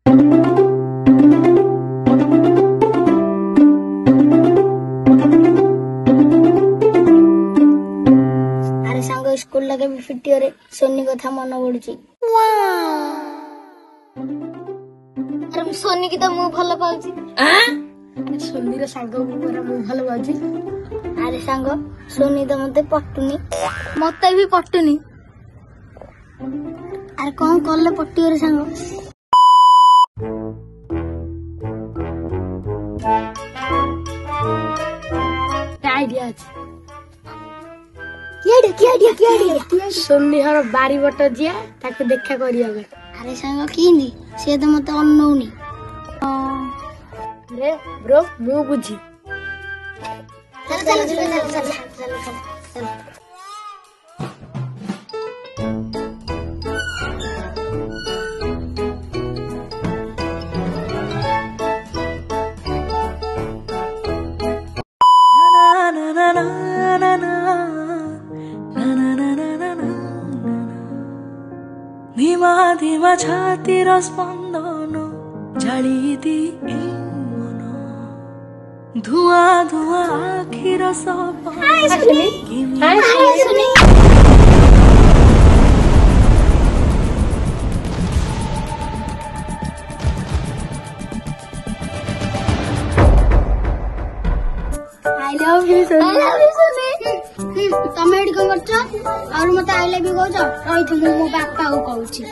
अरे सांग स्कूल लगे फिटियो रे सोनी कथा मन पड़ुची। अरे सोनी की तो मु भल पाउची। सोनी रे सांग मु भल पाउची। अरे सांग सोनी तो मते पटुनी मते भी पटुनी। अरे कौन कले पटियो रे सांग? आइडिया किया सोनी हर बारी बट जिया ताके देखा करिया। अरे सांग किंदी से तो मते अनौनी। अरे ब्रो मु बुझी। चल धीमा धीमा छातीर स्पंदन जाली दिए मन धुआं धुआं आखिर सपन। I love you Soni. तमे एडी को करछ और मते आई लव यू कहछ रही मो बापा को कहूची।